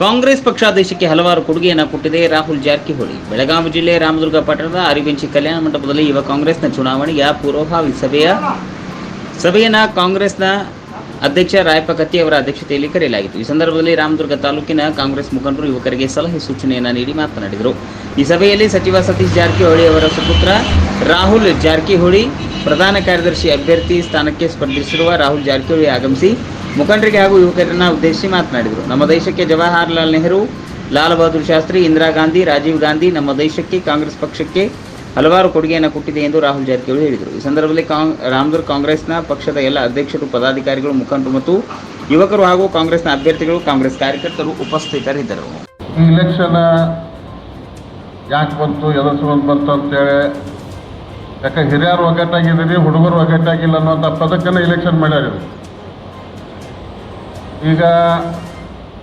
ಕಾಂಗ್ರೆಸ್ ಪಕ್ಷಾದೇಶಕ್ಕೆ ಹಲವಾರು ಕೊಡುಗೆಯನ್ನು ಕೊಟ್ಟಿದೆ ರಾಹುಲ್ ಜಾರಕಿಹೊಳಿ. ಬೆಳಗಾವಿ ಜಿಲ್ಲೆ ರಾಮದುರ್ಗ ಪಟ್ಟಣದ ಅರಿವೆಂಚಿ ಕಲ್ಯಾಣ ಮಂಟಪದಲ್ಲಿ ಯುವ ಕಾಂಗ್ರೆಸ್ನ ಚುನಾವಣೆಯ ಪೂರ್ವಭಾವಿ ಸಭೆಯನ್ನು ಕಾಂಗ್ರೆಸ್ನ ಅಧ್ಯಕ್ಷ ರಾಯಪ್ಪ ಕತ್ತಿ ಅವರ ಅಧ್ಯಕ್ಷತೆಯಲ್ಲಿ ಕರೆಯಲಾಗಿತ್ತು. ಈ ಸಂದರ್ಭದಲ್ಲಿ ರಾಮದುರ್ಗ ತಾಲೂಕಿನ ಕಾಂಗ್ರೆಸ್ ಮುಖಂಡರು ಯುವಕರಿಗೆ ಸಲಹೆ ಸೂಚನೆಯನ್ನು ನೀಡಿ ಮಾತನಾಡಿದರು. ಈ ಸಭೆಯಲ್ಲಿ ಸಚಿವ ಸತೀಶ್ ಜಾರಕಿಹೊಳಿ ಅವರ ಸುಪುತ್ರ ರಾಹುಲ್ ಜಾರಕಿಹೊಳಿ, ಪ್ರಧಾನ ಕಾರ್ಯದರ್ಶಿ ಅಭ್ಯರ್ಥಿ ಸ್ಥಾನಕ್ಕೆ ಸ್ಪರ್ಧಿಸಿರುವ ರಾಹುಲ್ ಜಾರಕಿಹೊಳಿ ಆಗಮಿಸಿ ಮುಖಂಡರಿಗೆ ಹಾಗೂ ಯುವಕರನ್ನು ಉದ್ದೇಶಿಸಿ ಮಾತನಾಡಿದರು. ನಮ್ಮ ದೇಶಕ್ಕೆ ಜವಾಹರಲಾಲ್ ನೆಹರು, ಲಾಲ್ ಬಹದ್ದೂರ್ ಶಾಸ್ತ್ರಿ, ಇಂದಿರಾ ಗಾಂಧಿ, ರಾಜೀವ್ ಗಾಂಧಿ ನಮ್ಮ ದೇಶಕ್ಕೆ, ಕಾಂಗ್ರೆಸ್ ಪಕ್ಷಕ್ಕೆ ಹಲವಾರು ಕೊಡುಗೆಯನ್ನು ಕೊಟ್ಟಿದೆ ಎಂದು ರಾಹುಲ್ ಜಾರಕಿಹೊಳಿ ಹೇಳಿದರು. ಈ ಸಂದರ್ಭದಲ್ಲಿ ರಾಮದುರ್ಗ ಕಾಂಗ್ರೆಸ್ನ ಪಕ್ಷದ ಎಲ್ಲ ಅಧ್ಯಕ್ಷರು, ಪದಾಧಿಕಾರಿಗಳು, ಮುಖಂಡರು ಮತ್ತು ಯುವಕರು ಹಾಗೂ ಕಾಂಗ್ರೆಸ್ನ ಅಭ್ಯರ್ಥಿಗಳು, ಕಾಂಗ್ರೆಸ್ ಕಾರ್ಯಕರ್ತರು ಉಪಸ್ಥಿತರಿದ್ದರು. ಈ ಇಲೆಕ್ಷನ್ ಯಾಕೆ ಬಂತು, ಎದುರಿಸುವಂತ ಬಂತು ಅಂತೇಳಿ, ಯಾಕೆ ಹಿರಿಯರು ಒಗ್ಗಟ್ಟಾಗಿದ್ದೀರಿ, ಹುಡುಗರು ಒಗ್ಗಟ್ಟಾಗಿಲ್ಲ ಅನ್ನೋಂಥ ಪದಕ್ಕನ್ನು ಇಲೆಕ್ಷನ್ ಮಾಡ್ಯಾರ. ಈಗ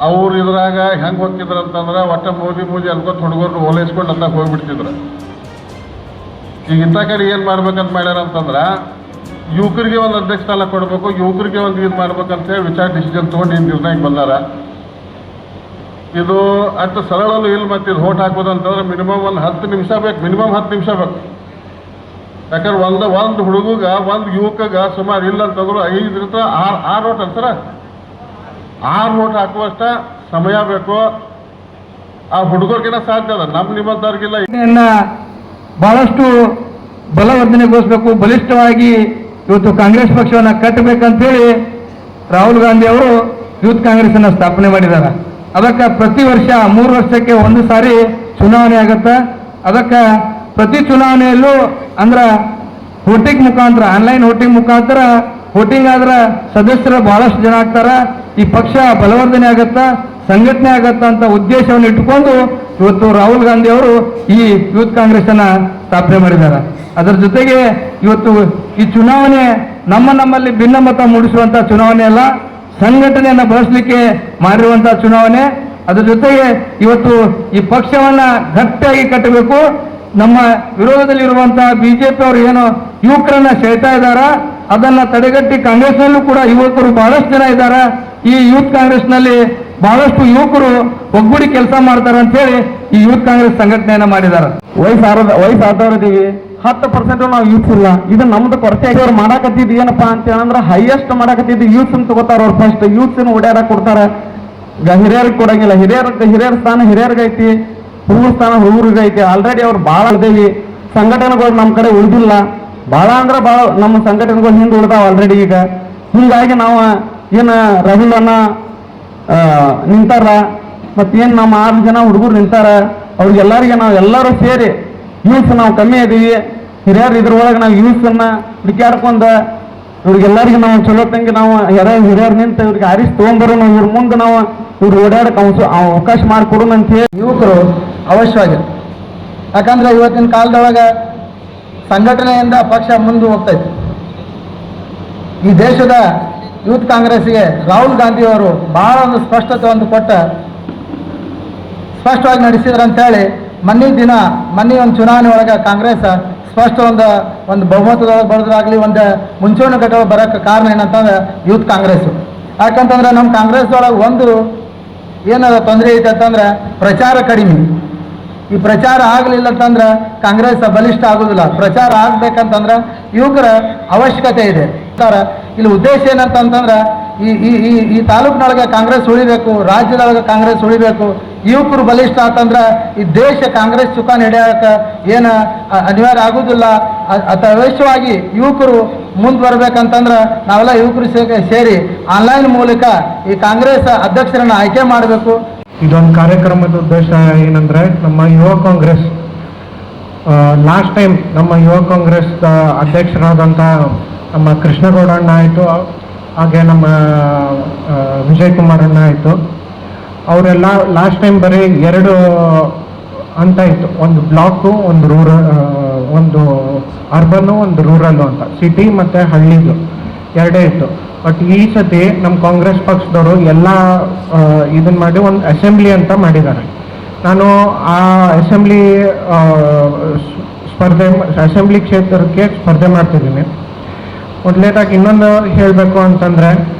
ಅವ್ರು ಇದ್ರಾಗ ಹೆಂಗೆ ಹೋಗ್ತಿದ್ರು ಅಂತಂದ್ರೆ ಒಟ್ಟ ಮೋದಿ ಅನ್ಕೋತ ಹುಡುಗರು ಓಲೈಸ್ಕೊಂಡು ಅಂತ ಹೋಗ್ಬಿಡ್ತಿದ್ರು. ಈಗ ಇಂಥ ಕಡೆ ಏನು ಮಾಡ್ಬೇಕಂತ ಮಾಡ್ಯಾರ ಅಂತಂದ್ರೆ ಯುವಕರಿಗೆ ಒಂದು ಅಧ್ಯಕ್ಷ ಸ್ಥಾನ ಕೊಡಬೇಕು, ಯುವಕರಿಗೆ ಒಂದು ಇದು ಮಾಡ್ಬೇಕಂತ ಹೇಳಿ ವಿಚಾರ ಡಿಸಿಷನ್ ತೊಗೊಂಡು ಈ ನಿರ್ಣಯಕ್ಕೆ ಬಂದಾರ. ಇದು ಅಷ್ಟು ಸರಳಲ್ಲೂ ಇಲ್ಲ. ಮತ್ತು ಇದು ಓಟ್ ಹಾಕೋದು ಅಂತಂದ್ರೆ ಮಿನಿಮಮ್ ಒಂದು 10 ನಿಮಿಷ ಬೇಕು, ಮಿನಿಮಮ್ 10 ನಿಮಿಷ ಬೇಕು. ಯಾಕಂದ್ರೆ ಒಂದು ಹುಡುಗ ಒಂದು ಯುವಕಗ ಸುಮಾರು ಇಲ್ಲ ಅಂತಂದ್ರು 5 6 ಓಟ್ ಅಂತಾರ, 6 ಓಟ್ ಹಾಕುವಷ್ಟ ಸಮಯ ಬೇಕು. ಆ ಹುಡುಗರಿಗಿನ ಸಾಧ್ಯ ಅದ, ನಿಮ್ಮಂತವ್ರಿಗಿಲ್ಲ. ಬಹಳಷ್ಟು ಬಲವರ್ಧನೆಗೊಳಿಸಬೇಕು, ಬಲಿಷ್ಠವಾಗಿ ಇವತ್ತು ಕಾಂಗ್ರೆಸ್ ಪಕ್ಷವನ್ನು ಕಟ್ಟಬೇಕಂತೇಳಿ ರಾಹುಲ್ ಗಾಂಧಿ ಅವರು ಯೂತ್ ಕಾಂಗ್ರೆಸ್ ಅನ್ನು ಸ್ಥಾಪನೆ ಮಾಡಿದ್ದಾರೆ. ಅದಕ್ಕೆ ಪ್ರತಿ ವರ್ಷ 3 ವರ್ಷಕ್ಕೆ ಒಂದು ಸಾರಿ ಚುನಾವಣೆ ಆಗುತ್ತೆ. ಅದಕ್ಕೆ ಪ್ರತಿ ಚುನಾವಣೆಯಲ್ಲೂ ಅಂದ್ರೆ ವೋಟಿಂಗ್ ಮುಖಾಂತರ, ಆನ್ಲೈನ್ ವೋಟಿಂಗ್ ಮುಖಾಂತರ ವೋಟಿಂಗ್ ಆದ್ರೆ ಸದಸ್ಯರು ಬಹಳಷ್ಟು ಜನ ಆಗ್ತಾರೆ. ಈ ಪಕ್ಷ ಬಲವರ್ಧನೆ ಆಗತ್ತಾ, ಸಂಘಟನೆ ಆಗತ್ತಾ ಅಂತ ಉದ್ದೇಶವನ್ನು ಇಟ್ಟುಕೊಂಡು ಇವತ್ತು ರಾಹುಲ್ ಗಾಂಧಿ ಅವರು ಈ ಯೂತ್ ಕಾಂಗ್ರೆಸ್ ಅನ್ನ ಸ್ಥಾಪನೆ ಮಾಡಿದ್ದಾರೆ. ಅದರ ಜೊತೆಗೆ ಇವತ್ತು ಈ ಚುನಾವಣೆ ನಮ್ಮಲ್ಲಿ ಭಿನ್ನಮತ ಮೂಡಿಸುವಂತ ಚುನಾವಣೆ ಅಲ್ಲ, ಸಂಘಟನೆಯನ್ನು ಬಳಸಲಿಕ್ಕೆ ಮಾಡಿರುವಂತಹ ಚುನಾವಣೆ. ಅದರ ಜೊತೆಗೆ ಇವತ್ತು ಈ ಪಕ್ಷವನ್ನ ಗಟ್ಟಿಯಾಗಿ ಕಟ್ಟಬೇಕು. ನಮ್ಮ ವಿರೋಧದಲ್ಲಿರುವಂತಹ ಬಿಜೆಪಿ ಅವರು ಏನು ಯುವಕರನ್ನ ಸೆಳ್ತಾ ಇದ್ದಾರ, ಅದನ್ನ ತಡೆಗಟ್ಟಿ ಕಾಂಗ್ರೆಸ್ನಲ್ಲೂ ಕೂಡ ಯುವಕರು ಬಹಳಷ್ಟು ಜನ ಇದ್ದಾರೆ. ಈ ಯೂತ್ ಕಾಂಗ್ರೆಸ್ನಲ್ಲಿ ಬಹಳಷ್ಟು ಯುವಕರು ಒಗ್ಗೂಡಿ ಕೆಲಸ ಮಾಡ್ತಾರೆ ಅಂತ ಹೇಳಿ ಈ ಯೂತ್ ಕಾಂಗ್ರೆಸ್ ಸಂಘಟನೆಯನ್ನ ಮಾಡಿದ್ದಾರೆ. ವಯಸ್ಸಾದವ್ರಿದ್ದೀವಿ, 10% ನಾವು ಯೂತ್ಸ್ ಇಲ್ಲ. ಇದು ನಮ್ದು ಕೊರತೆ. ಅವ್ರು ಮಾಡಾಕತ್ತಿದ್ದು ಏನಪ್ಪಾ ಅಂತ ಹೇಳಂದ್ರೆ ಹೈಯೆಸ್ಟ್ ಮಾಡಾಕತ್ತಿದ್ದು ಯೂತ್ಸ್ ತಗೋತಾರ. ಅವ್ರು ಫಸ್ಟ್ ಯೂತ್ಸ್ ಓಡಾಡಕ್ ಕೊಡ್ತಾರೆ, ಹಿರಿಯರಿಗೆ ಕೊಡಂಗಿಲ್ಲ. ಹಿರಿಯರ ಸ್ಥಾನ ಹಿರಿಯರಿಗೈತಿ, ಹುಡುಗರ ಸ್ಥಾನ ಹುಡುಗರಿಗೈತಿ. ಆಲ್ರೆಡಿ ಅವ್ರು ಭಾಳ ಅಳ್ದೇವಿ. ಸಂಘಟನೆಗಳು ನಮ್ಮ ಕಡೆ ಉಳಿದಿಲ್ಲ, ಭಾಳ ಅಂದ್ರೆ ಭಾಳ ನಮ್ಮ ಸಂಘಟನೆಗಳು ಹಿಂದೆ ಉಳಿದಾವ ಆಲ್ರೆಡಿ. ಈಗ ಹೀಗಾಗಿ ನಾವು ಏನು ರಾಹುಲ್ ಅನ್ನ ನಿಂತಾರ, ಮತ್ತೇನು ನಮ್ಮ 6 ಜನ ಹುಡುಗರು ನಿಂತಾರ, ಅವ್ರಿಗೆಲ್ಲರಿಗೆ ನಾವು ಎಲ್ಲರೂ ಸೇರಿ ಯೂತ್ಸ್ ನಾವು ಕಮ್ಮಿ ಇದೀವಿ. ಹಿರಿಯರು ಇದ್ರೊಳಗೆ ನಾವು ಯೂತ್ಸನ್ನ ಹುಡುಕ್ಯಾಡ್ಕೊಂಡ ಇವ್ರಿಗೆಲ್ಲರಿಗೆ ನಾವು ಚಲೋ ತಂಗಿ ನಾವು ಹಿರಿಯರು ನಿಂತು ಇವ್ರಿಗೆ ಆರಿಸಿ ತೊಗೊಂಬರೋಣ, ಇವ್ರ ಮುಂದೆ ನಾವು ಇವ್ರು ಓಡಾಡಕ್ಕೆ ಅವಕಾಶ ಮಾಡಿಕೊಡೋಣ ಅಂತ ಹೇಳಿ ಯುವಕರು ಅವಶ್ಯವಾಗಿ. ಯಾಕಂದ್ರೆ ಇವತ್ತಿನ ಕಾಲದೊಳಗೆ ಸಂಘಟನೆಯಿಂದ ಪಕ್ಷ ಮುಂದೆ ಹೋಗ್ತೈತಿ. ಈ ದೇಶದ ಯೂತ್ ಕಾಂಗ್ರೆಸ್ಗೆ ರಾಹುಲ್ ಗಾಂಧಿ ಅವರು ಬಹಳ ಒಂದು ಸ್ಪಷ್ಟತೆ ಕೊಟ್ಟ ಸ್ಪಷ್ಟವಾಗಿ ನಡೆಸಿದ್ರಂತೇಳಿ ಮೊನ್ನೆ ಒಂದು ಚುನಾವಣೆ ಒಳಗೆ ಕಾಂಗ್ರೆಸ್ ಸ್ಪಷ್ಟ ಒಂದು ಬಹುಮತದೊಳಗೆ ಬರೋದಾಗಲಿ, ಒಂದು ಮುಂಚೂಣಿ ಘಟನೆ ಬರೋಕ್ಕೆ ಕಾರಣ ಏನಂತಂದ್ರೆ ಯೂತ್ ಕಾಂಗ್ರೆಸ್. ಯಾಕಂತಂದ್ರೆ ನಮ್ಮ ಕಾಂಗ್ರೆಸ್ದೊಳಗೆ ಒಂದು ಏನದ ತೊಂದರೆ ಐತೆ ಅಂತಂದ್ರೆ ಪ್ರಚಾರ ಕಡಿಮೆ. ಈ ಪ್ರಚಾರ ಆಗಲಿಲ್ಲ ಅಂತಂದ್ರೆ ಕಾಂಗ್ರೆಸ್ ಬಲಿಷ್ಠ ಆಗೋದಿಲ್ಲ. ಪ್ರಚಾರ ಆಗ್ಬೇಕಂತಂದ್ರೆ ಯುವಕರ ಅವಶ್ಯಕತೆ ಇದೆ. ಇಲ್ಲಿ ಉದ್ದೇಶ ಏನಂತಂದ್ರೆ ಈ ತಾಲೂಕಿನೊಳಗೆ ಕಾಂಗ್ರೆಸ್ ಉಳಿಬೇಕು, ರಾಜ್ಯದೊಳಗೆ ಕಾಂಗ್ರೆಸ್ ಉಳಿಬೇಕು. ಯುವಕರು ಬಲಿಷ್ಠ ಆತಂದ್ರೆ ಈ ದೇಶ ಕಾಂಗ್ರೆಸ್ ಸುಖ ನಡೆಯೋಕೆ ಏನು ಅನಿವಾರ್ಯ ಆಗೋದಿಲ್ಲ. ಅವಶ್ಯವಾಗಿ ಯುವಕರು ಮುಂದೆ ಬರ್ಬೇಕಂತಂದ್ರೆ ನಾವೆಲ್ಲ ಯುವಕರು ಸೇರಿ ಆನ್ಲೈನ್ ಮೂಲಕ ಈ ಕಾಂಗ್ರೆಸ್ ಅಧ್ಯಕ್ಷರನ್ನು ಆಯ್ಕೆ ಮಾಡಬೇಕು. ಇದೊಂದು ಕಾರ್ಯಕ್ರಮದ ಉದ್ದೇಶ ಏನಂದ್ರೆ, ನಮ್ಮ ಯುವ ಕಾಂಗ್ರೆಸ್ ಲಾಸ್ಟ್ ಟೈಮ್ ನಮ್ಮ ಯುವ ಕಾಂಗ್ರೆಸ್ ಅಧ್ಯಕ್ಷರಾದಂಥ ನಮ್ಮ ಕೃಷ್ಣಗೌಡ ಅಣ್ಣ ಆಯಿತು, ಹಾಗೆ ನಮ್ಮ ವಿಜಯ್ ಕುಮಾರ್ ಅಣ್ಣ ಆಯಿತು. ಅವರೆಲ್ಲ ಲಾಸ್ಟ್ ಟೈಮ್ ಬರೀ 2 ಅಂತ ಇತ್ತು, ಒಂದು ಬ್ಲಾಕು, ಒಂದು ಒಂದು ಅರ್ಬನ್ನು, ಒಂದು ರೂರಲ್ಲು ಅಂತ, ಸಿಟಿ ಮತ್ತು ಹಳ್ಳಿದು 2 ಇತ್ತು. ಬಟ್ ಈ ಸತಿ ನಮ್ಮ ಕಾಂಗ್ರೆಸ್ ಪಕ್ಷದವರು ಎಲ್ಲ ಇದನ್ನ ಮಾಡಿ ಒಂದು ಅಸೆಂಬ್ಲಿ ಅಂತ ಮಾಡಿದ್ದಾರೆ. ನಾನು ಆ ಅಸೆಂಬ್ಲಿ ಕ್ಷೇತ್ರಕ್ಕೆ ಸ್ಪರ್ಧೆ ಮಾಡ್ತಿದ್ದೀನಿ. ಮೊದಲನೇದಾಗಿ ಇನ್ನೊಂದು ಹೇಳಬೇಕು ಅಂತಂದರೆ,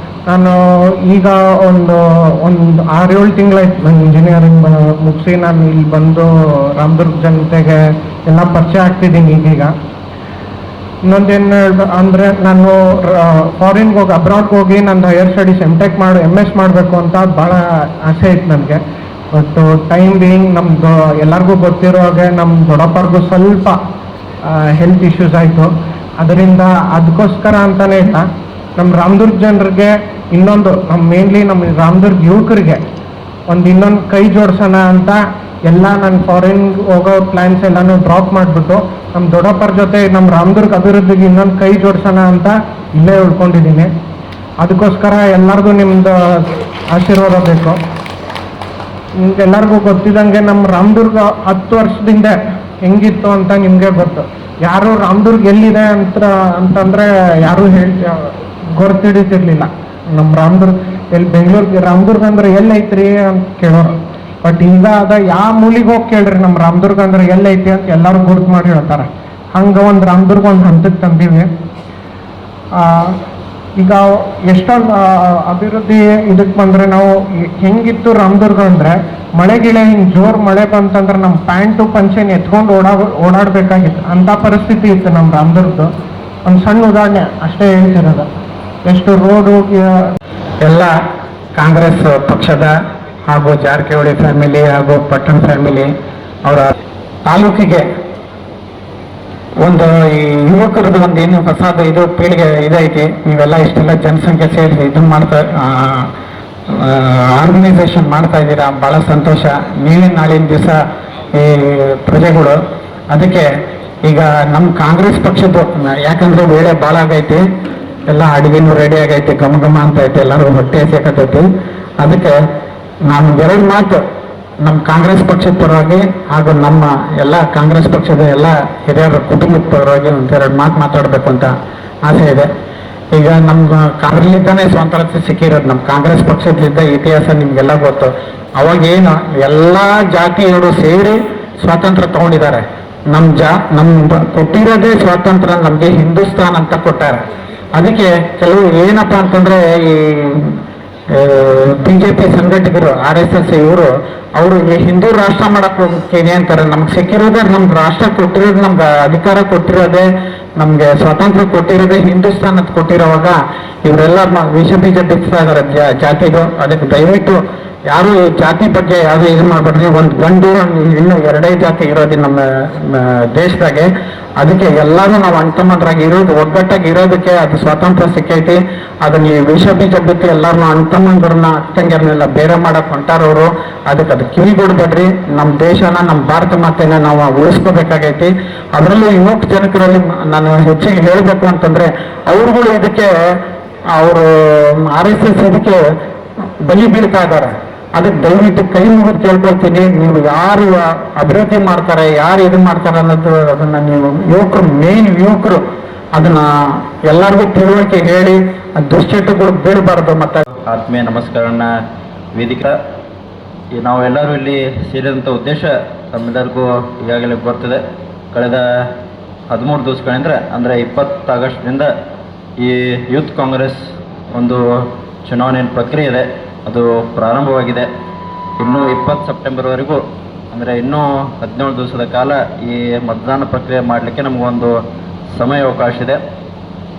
ನಾನು ಈಗ ಒಂದು 6-7 ತಿಂಗಳಾಯ್ತು ನಾನು ಇಂಜಿನಿಯರಿಂಗ್ ಮುಗಿಸಿ ನಾನು ಇಲ್ಲಿ ಬಂದು ರಾಮದುರ್ಗ ಜನತೆಗೆ ಎಲ್ಲ ಪರಿಚಯ ಆಗ್ತಿದ್ದೀನಿ ಈಗೀಗ. ಇನ್ನೊಂದೇನು ಅಂದರೆ ನಾನು ಫಾರಿನ್ಗೆ ಹೋಗಿ ಅಬ್ರಾಡ್ಗೆ ಹೋಗಿ ನನ್ನ ಹೈಯರ್ ಸ್ಟಡೀಸ್ MTech MS ಮಾಡಬೇಕು ಅಂತ ಭಾಳ ಆಸೆ ಇತ್ತು ನನಗೆ. ಬಟ್ ಟೈಮ್ ಬೀಯಿಂಗ್ ನಮ್ಮದು ಎಲ್ಲರಿಗೂ ಗೊತ್ತಿರೋ ಹಾಗೆ ನಮ್ಮ ದೊಡ್ಡಪ್ಪರಿಗೂ ಸ್ವಲ್ಪ ಹೆಲ್ತ್ ಇಶ್ಯೂಸ್ ಆಯಿತು. ಅದರಿಂದ ಅದಕ್ಕೋಸ್ಕರ ಅಂತಲೇ ಇಲ್ಲ, ನಮ್ಮ ರಾಮದುರ್ಗ ಜನರಿಗೆ ಇನ್ನೊಂದು ಮೇನ್ಲಿ ನಮ್ಮ ರಾಮದುರ್ಗ ಯುವಕರಿಗೆ ಇನ್ನೊಂದು ಕೈ ಜೋಡಿಸೋಣ ಅಂತ ಎಲ್ಲ ನನ್ನ ಫಾರಿನ್ಗೆ ಹೋಗೋ ಪ್ಲ್ಯಾನ್ಸ್ ಎಲ್ಲನೂ ಡ್ರಾಪ್ ಮಾಡಿಬಿಟ್ಟು ನಮ್ಮ ದೊಡ್ಡಪ್ಪರ ಜೊತೆ ನಮ್ಮ ರಾಮದುರ್ಗ ಅಭಿವೃದ್ಧಿಗೆ ಇನ್ನೊಂದು ಕೈ ಜೋಡಿಸೋಣ ಅಂತ ಇಲ್ಲೇ ಉಳ್ಕೊಂಡಿದ್ದೀನಿ. ಅದಕ್ಕೋಸ್ಕರ ಎಲ್ಲರಿಗೂ ನಿಮ್ಮದು ಆಶೀರ್ವಾದ ಬೇಕು. ನಿಮ್ಗೆಲ್ಲರಿಗೂ ಗೊತ್ತಿದ್ದಂಗೆ ನಮ್ಮ ರಾಮದುರ್ಗ 10 ವರ್ಷದಿಂದ ಹೆಂಗಿತ್ತು ಅಂತ ನಿಮಗೆ ಗೊತ್ತು. ಯಾರು ರಾಮದುರ್ಗ ಎಲ್ಲಿದೆ ಅಂತಂದರೆ ಯಾರೂ ಗೊತ್ತಿಡಿತಿರ್ಲಿಲ್ಲ. ನಮ್ಮ ರಾಮದುರ್ಗ ಎಲ್ಲಿ ಬೆಂಗಳೂರಿಗೆ ರಾಮದುರ್ಗ ಅಂದ್ರೆ ಎಲ್ಲೈತ್ರಿ ಅಂತ ಕೇಳೋರು. ಬಟ್ ಈಗ ಅದ ಯಾವ ಮೂಲಿಗೆ ಹೋಗಿ ಕೇಳ್ರಿ ನಮ್ಮ ರಾಮದುರ್ಗ ಅಂದ್ರೆ ಎಲ್ಲೈತಿ ಅಂತ ಎಲ್ಲರೂ ಗುರುತು ಮಾಡಿ ಹೇಳ್ತಾರೆ. ಹಂಗೆ ಒಂದು ರಾಮದುರ್ಗ ಒಂದು ಹಂತಕ್ಕೆ ತಂದೀವಿ. ಈಗ ಎಷ್ಟೊಂದು ಅಭಿವೃದ್ಧಿ ಇದಕ್ಕೆ ಬಂದರೆ ನಾವು ಹೆಂಗಿತ್ತು ರಾಮದುರ್ಗ ಅಂದರೆ ಮಳೆ ಗಿಳೆ ಹಿಂಗೆ ಜೋರು ಮಳೆ ಬಂತಂದ್ರೆ ನಮ್ಮ ಪ್ಯಾಂಟು ಪಂಚೆನ ಎತ್ಕೊಂಡು ಓಡಾಡಬೇಕಾಗಿತ್ತು ಅಂಥ ಪರಿಸ್ಥಿತಿ ಇತ್ತು ನಮ್ಮ ರಾಮದುರ್ಗದ್ದು. ಒಂದು ಸಣ್ಣ ಉದಾಹರಣೆ ಅಷ್ಟೇ ಹೇಳ್ತಿರೋದು. ಎಷ್ಟು ರೋಡು ಎಲ್ಲ ಕಾಂಗ್ರೆಸ್ ಪಕ್ಷದ ಹಾಗೂ ಜಾರಕಿಹೊಳಿ ಫ್ಯಾಮಿಲಿ ಹಾಗೂ ಪಟ್ಟಣ ಫ್ಯಾಮಿಲಿ ಅವರ ತಾಲೂಕಿಗೆ ಒಂದು ಈ ಯುವಕರದ್ದು ಒಂದು ಏನು ಹೊಸದ ಇದು ಪೀಳಿಗೆ ಇದೈತಿ. ನೀವೆಲ್ಲ ಇಷ್ಟೆಲ್ಲ ಜನಸಂಖ್ಯೆ ಸೇರಿಸಿ ಇದನ್ನ ಮಾಡ್ತಾ ಆರ್ಗನೈಸೇಷನ್ ಮಾಡ್ತಾ ಇದ್ದೀರಾ, ಭಾಳ ಸಂತೋಷ. ನೀವೇ ನಾಳಿನ ದಿವಸ ಈ ಪ್ರಜೆಗಳು. ಅದಕ್ಕೆ ಈಗ ನಮ್ಮ ಕಾಂಗ್ರೆಸ್ ಪಕ್ಷದ್ದು ಯಾಕಂದ್ರೆ ವೇಳೆ ಭಾಳ ಆಗೈತಿ, ಎಲ್ಲ ಅಡುಗೆನೂ ರೆಡಿ ಆಗೈತಿ, ಘಮ ಘಮ ಅಂತ ಐತಿ, ಎಲ್ಲರೂ ಹೊಟ್ಟೆ ಸೇಕತೈತಿ. ಅದಕ್ಕೆ ನಾನು 2 ಮಾತು ನಮ್ಮ ಕಾಂಗ್ರೆಸ್ ಪಕ್ಷದ ಪರವಾಗಿ ಹಾಗೂ ನಮ್ಮ ಎಲ್ಲ ಕಾಂಗ್ರೆಸ್ ಪಕ್ಷದ ಎಲ್ಲ ಹಿರಿಯರ ಕುಟುಂಬದ ಪರವಾಗಿ 1-2 ಮಾತು ಮಾತಾಡಬೇಕು ಅಂತ ಆಸೆ ಇದೆ. ಈಗ ನಮ್ಮ ಕಾಂಗ್ರೆಸ್ಲಿದ್ದಾನೆ ಸ್ವಾತಂತ್ರ್ಯ ಸಿಕ್ಕಿರೋದು. ನಮ್ಮ ಕಾಂಗ್ರೆಸ್ ಪಕ್ಷದಲ್ಲಿದ್ದ ಇತಿಹಾಸ ನಿಮ್ಗೆಲ್ಲ ಗೊತ್ತು. ಅವಾಗ ಏನು ಎಲ್ಲ ಜಾತಿಯವರು ಸೇರಿ ಸ್ವಾತಂತ್ರ್ಯ ತಗೊಂಡಿದ್ದಾರೆ. ನಮ್ಮ ಕೊಟ್ಟಿರೋದೇ ಸ್ವಾತಂತ್ರ್ಯ ನಮಗೆ ಹಿಂದೂಸ್ತಾನ್ ಅಂತ ಕೊಟ್ಟಾರೆ. ಅದಕ್ಕೆ ಕೆಲವು ಏನಪ್ಪಾ ಅಂತಂದ್ರೆ ಈ BJP ಸಂಘಟಕರು RSS ಅವರು ಹಿಂದೂ ರಾಷ್ಟ್ರ ಮಾಡಕ್ ಹೋಗ್ತೀನಿ ಅಂತಾರೆ. ನಮ್ಗೆ ಸಿಕ್ಕಿರೋದೇ, ನಮ್ಗೆ ರಾಷ್ಟ್ರ ಕೊಟ್ಟಿರೋದು, ನಮ್ಗೆ ಅಧಿಕಾರ ಕೊಟ್ಟಿರೋದೇ, ನಮ್ಗೆ ಸ್ವಾತಂತ್ರ್ಯ ಕೊಟ್ಟಿರೋದೇ ಹಿಂದೂಸ್ತಾನ್ ಅಂತ ಕೊಟ್ಟಿರೋವಾಗ ಇವರೆಲ್ಲ ವಿಷ ಬೀಜ ಬಿತ್ತಾ ಇದಾರೆ ಜಾತಿದು. ಅದಕ್ಕೆ ದಯವಿಟ್ಟು ಯಾರು ಈ ಜಾತಿ ಬಗ್ಗೆ ಯಾರು ಇದು ಮಾಡ್ಬೇಡ್ರಿ. ಒಂದು ಗಂಡು ಇನ್ನು 2 ಜಾತಿ ಇರೋದು ನಮ್ಮ ದೇಶದಾಗೆ. ಅದಕ್ಕೆ ಎಲ್ಲರೂ ನಾವು ಅಣ್ತಮ್ಮಂದ್ರಾಗಿ ಇರೋದು, ಒಗ್ಗಟ್ಟಾಗಿ ಇರೋದಕ್ಕೆ ಅದು ಸ್ವಾತಂತ್ರ್ಯ ಸಿಕ್ಕೈತಿ. ಅದನ್ನ ಈ ವಿಷ ಬೀಜ ಬಿತ್ತು ಎಲ್ಲರನ್ನ ಅಣ್ತಮ್ಮಂದ್ರನ್ನ ಅಕ್ಕಂಗಿಯರನ್ನೆಲ್ಲ ಬೇರೆ ಮಾಡಕ್ ಹೊಂಟಾರವರು. ಅದು ಕಿವಿಗೊಡ್ಬೇಡ್ರಿ. ನಮ್ಮ ದೇಶನ, ನಮ್ಮ ಭಾರತ ಮಾತೆನ ನಾವು ಉಳಿಸ್ಕೋಬೇಕಾಗೈತಿ. ಅದರಲ್ಲೂ ಯುವಕ ಜನಕರಲ್ಲಿ ನಾನು ಹೆಚ್ಚಿಗೆ ಹೇಳಬೇಕು ಅಂತಂದ್ರೆ ಅವ್ರುಗಳು ಇದಕ್ಕೆ ಅವರು RSS ಇದಕ್ಕೆ ಬಲಿ ಬೀಳ್ತಾ ಇದ್ದಾರೆ. ಅದಕ್ಕೆ ದಯವಿಟ್ಟು ಕೈ ಮುಗಿದು ಕೇಳ್ಕೊಳ್ತೀನಿ, ನೀವು ಯಾರು ಅಭಿವೃದ್ಧಿ ಮಾಡ್ತಾರೆ, ಯಾರು ಇದು ಮಾಡ್ತಾರೆ ಅನ್ನೋದು ಅದನ್ನ ನೀವು ಯುವಕರು ಅದನ್ನ ಎಲ್ಲರಿಗೂ ತಿಳುವಳಿಕೆ ಹೇಳಿ ದುಶ್ಚಟಗಳು ಬೀಳಬಾರ್ದು. ಮತ್ತೆ ಆತ್ಮೀಯ ನಮಸ್ಕಾರನ ವೇದಿಕೆ ನಾವೆಲ್ಲರೂ ಇಲ್ಲಿ ಸೇರಿದಂಥ ಉದ್ದೇಶ ತಮ್ಮೆಲ್ಲರಿಗೂ ಈಗಾಗಲೇ ಬರ್ತದೆ. ಕಳೆದ 13 ದಿವಸಗಳಿಂದ ಅಂದರೆ 20 ಆಗಸ್ಟ್ನಿಂದ ಈ ಯೂತ್ ಕಾಂಗ್ರೆಸ್ ಒಂದು ಚುನಾವಣೆ ಪ್ರಕ್ರಿಯೆ ಇದೆ, ಅದು ಪ್ರಾರಂಭವಾಗಿದೆ. ಇನ್ನೂ 20 ಸೆಪ್ಟೆಂಬರ್ವರೆಗೂ ಅಂದರೆ ಇನ್ನೂ 17 ದಿವಸದ ಕಾಲ ಈ ಮತದಾನ ಪ್ರಕ್ರಿಯೆ ಮಾಡಲಿಕ್ಕೆ ನಮಗೊಂದು ಸಮಯಾವಕಾಶ ಇದೆ.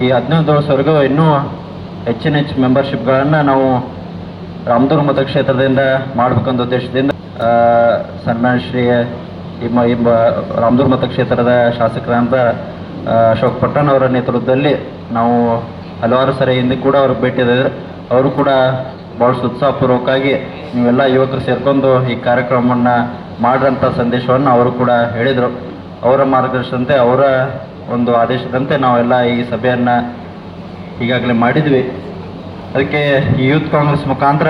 ಈ 15 ದಿವಸವರೆಗೂ ಇನ್ನೂ ಹೆಚ್ಚಿನ ಮೆಂಬರ್ಶಿಪ್ಗಳನ್ನು ನಾವು ರಾಮದುರ್ಗ ಮತಕ್ಷೇತ್ರದಿಂದ ಮಾಡಬೇಕಂತ ಉದ್ದೇಶದಿಂದ ಸನ್ಮಾನ್ಯ ಶ್ರೀ ರಾಮದುರ್ಗ ಮತಕ್ಷೇತ್ರದ ಶಾಸಕರಾದ ಅಶೋಕ್ ಪಟ್ಟಣ್ ಅವರ ನೇತೃತ್ವದಲ್ಲಿ ನಾವು ಹಲವಾರು ಸರಿ ಹಿಂದೆ ಕೂಡ ಅವ್ರಿಗೆ ಭೇಟಿಯಾಗಿದ್ದಾರೆ. ಅವರು ಕೂಡ ಭಾಳಷ್ಟು ಉತ್ಸಾಹಪೂರ್ವಕವಾಗಿ ನೀವೆಲ್ಲ ಯುವಕರು ಸೇರ್ಕೊಂಡು ಈ ಕಾರ್ಯಕ್ರಮವನ್ನು ಮಾಡಿರೋಂಥ ಸಂದೇಶವನ್ನು ಅವರು ಕೂಡ ಹೇಳಿದರು. ಅವರ ಮಾರ್ಗದರ್ಶನದಂತೆ, ಅವರ ಒಂದು ಆದೇಶದಂತೆ ನಾವೆಲ್ಲ ಈ ಸಭೆಯನ್ನು ಈಗಾಗಲೇ ಮಾಡಿದ್ವಿ. ಅದಕ್ಕೆ ಈ ಯೂತ್ ಕಾಂಗ್ರೆಸ್ ಮುಖಾಂತರ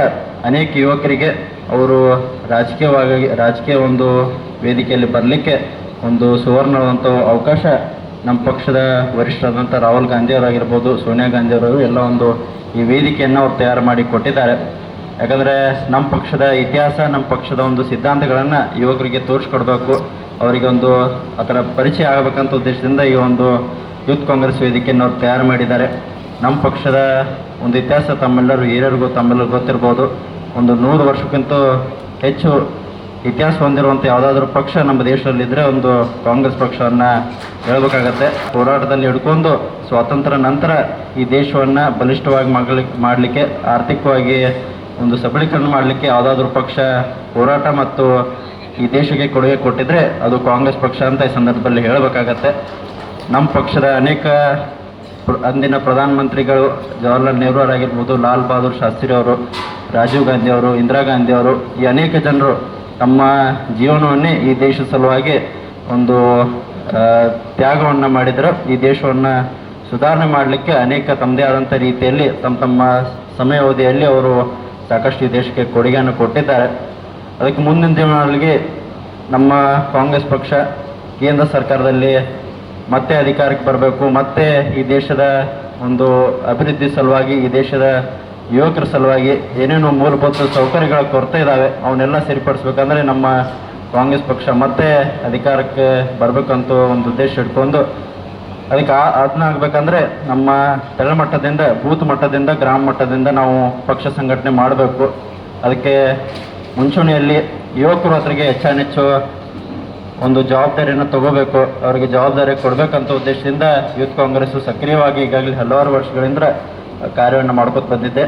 ಅನೇಕ ಯುವಕರಿಗೆ ಅವರು ರಾಜಕೀಯ ಒಂದು ವೇದಿಕೆಯಲ್ಲಿ ಬರಲಿಕ್ಕೆ ಒಂದು ಸುವರ್ಣವಾದಂಥ ಅವಕಾಶ ನಮ್ಮ ಪಕ್ಷದ ವರಿಷ್ಠರಾದಂಥ ರಾಹುಲ್ ಗಾಂಧಿಯವರಾಗಿರ್ಬೋದು, ಸೋನಿಯಾ ಗಾಂಧಿಯವರು ಎಲ್ಲ ಒಂದು ಈ ವೇದಿಕೆಯನ್ನು ಅವ್ರು ತಯಾರು ಮಾಡಿ ಕೊಟ್ಟಿದ್ದಾರೆ. ಯಾಕಂದರೆ ನಮ್ಮ ಪಕ್ಷದ ಇತಿಹಾಸ, ನಮ್ಮ ಪಕ್ಷದ ಒಂದು ಸಿದ್ಧಾಂತಗಳನ್ನು ಯುವಕರಿಗೆ ತೋರಿಸ್ಕೊಡ್ಬೇಕು, ಅವರಿಗೆ ಒಂದು ಅದರ ಪರಿಚಯ ಆಗಬೇಕಂತ ಉದ್ದೇಶದಿಂದ ಈ ಒಂದು ಯೂತ್ ಕಾಂಗ್ರೆಸ್ ವೇದಿಕೆಯನ್ನು ಅವ್ರು ತಯಾರು ಮಾಡಿದ್ದಾರೆ. ನಮ್ಮ ಪಕ್ಷದ ಒಂದು ಇತಿಹಾಸ ತಮ್ಮೆಲ್ಲರೂ ಹಿರಿಯರಿಗೂ ತಮ್ಮೆಲ್ಲರಿಗೂ ಗೊತ್ತಿರ್ಬೋದು. ಒಂದು 100 ವರ್ಷಕ್ಕಿಂತ ಹೆಚ್ಚು ಇತಿಹಾಸ ಹೊಂದಿರುವಂಥ ಯಾವುದಾದ್ರೂ ಪಕ್ಷ ನಮ್ಮ ದೇಶದಲ್ಲಿದ್ದರೆ ಒಂದು ಕಾಂಗ್ರೆಸ್ ಪಕ್ಷವನ್ನು ಹೇಳಬೇಕಾಗತ್ತೆ. ಹೋರಾಟದಲ್ಲಿ ಹಿಡ್ಕೊಂಡು ಸ್ವಾತಂತ್ರ್ಯ ನಂತರ ಈ ದೇಶವನ್ನು ಬಲಿಷ್ಠವಾಗಿ ಮಾಡಲಿಕ್ಕೆ, ಆರ್ಥಿಕವಾಗಿ ಒಂದು ಸಬಲೀಕರಣ ಮಾಡಲಿಕ್ಕೆ ಯಾವುದಾದ್ರೂ ಪಕ್ಷ ಹೋರಾಟ ಮತ್ತು ಈ ದೇಶಕ್ಕೆ ಕೊಡುಗೆ ಕೊಟ್ಟಿದ್ರೆ ಅದು ಕಾಂಗ್ರೆಸ್ ಪಕ್ಷ ಅಂತ ಈ ಸಂದರ್ಭದಲ್ಲಿ ಹೇಳಬೇಕಾಗತ್ತೆ. ನಮ್ಮ ಪಕ್ಷದ ಅನೇಕ ಅಂದಿನ ಪ್ರಧಾನಮಂತ್ರಿಗಳು ಜವಾಹರ್ಲಾಲ್ ನೆಹರು ಅವರಾಗಿರ್ಬೋದು, ಲಾಲ್ ಬಹದ್ದೂರ್ ಶಾಸ್ತ್ರಿ ಅವರು, ರಾಜೀವ್ ಗಾಂಧಿ ಅವರು, ಇಂದಿರಾ ಗಾಂಧಿ ಅವರು, ಈ ಅನೇಕ ಜನರು ತಮ್ಮ ಜೀವನವನ್ನೇ ಈ ದೇಶದ ಸಲುವಾಗಿ ಒಂದು ತ್ಯಾಗವನ್ನು ಮಾಡಿದರು. ಈ ದೇಶವನ್ನು ಸುಧಾರಣೆ ಮಾಡಲಿಕ್ಕೆ ಅನೇಕ ತಮ್ಮದೇ ಆದಂಥ ರೀತಿಯಲ್ಲಿ ತಮ್ಮ ಸಮಯಾವಧಿಯಲ್ಲಿ ಅವರು ಸಾಕಷ್ಟು ಈ ದೇಶಕ್ಕೆ ಕೊಡುಗೆಯನ್ನು ಕೊಟ್ಟಿದ್ದಾರೆ. ಅದಕ್ಕೆ ಮುಂದಿನ ದಿನಗಳಲ್ಲಿ ನಮ್ಮ ಕಾಂಗ್ರೆಸ್ ಪಕ್ಷ ಕೇಂದ್ರ ಸರ್ಕಾರದಲ್ಲಿ ಮತ್ತೆ ಅಧಿಕಾರಕ್ಕೆ ಬರಬೇಕು, ಮತ್ತೆ ಈ ದೇಶದ ಒಂದು ಅಭಿವೃದ್ಧಿ ಸಲುವಾಗಿ, ಈ ದೇಶದ ಯುವಕರ ಸಲುವಾಗಿ ಏನೇನೋ ಮೂಲಭೂತ ಸೌಕರ್ಯಗಳ ಕೊರತೆ ಇದ್ದಾವೆ, ಅವನ್ನೆಲ್ಲ ಸರಿಪಡಿಸ್ಬೇಕಂದ್ರೆ ನಮ್ಮ ಕಾಂಗ್ರೆಸ್ ಪಕ್ಷ ಮತ್ತೆ ಅಧಿಕಾರಕ್ಕೆ ಬರಬೇಕಂತ ಒಂದು ಉದ್ದೇಶ ಇಟ್ಕೊಂಡು ಅದಕ್ಕೆ ಅದನ್ನ ಆಗಬೇಕಂದ್ರೆ ನಮ್ಮ ತಳಮಟ್ಟದಿಂದ, ಬೂತ್ ಮಟ್ಟದಿಂದ, ಗ್ರಾಮ ಮಟ್ಟದಿಂದ ನಾವು ಪಕ್ಷ ಸಂಘಟನೆ ಮಾಡಬೇಕು. ಅದಕ್ಕೆ ಮುಂಚೂಣಿಯಲ್ಲಿ ಯುವಕರು ಅದರಿಗೆ ಹೆಚ್ಚಾನೆಚ್ಚು ಒಂದು ಜವಾಬ್ದಾರಿಯನ್ನು ತಗೋಬೇಕು, ಅವರಿಗೆ ಜವಾಬ್ದಾರಿ ಕೊಡಬೇಕಂತ ಉದ್ದೇಶದಿಂದ ಯೂತ್ ಕಾಂಗ್ರೆಸ್ಸು ಸಕ್ರಿಯವಾಗಿ ಈಗಾಗಲೇ ಹಲವಾರು ವರ್ಷಗಳಿಂದ ಕಾರ್ಯವನ್ನು ಮಾಡ್ಕೊತ ಬಂದಿದ್ದೆ.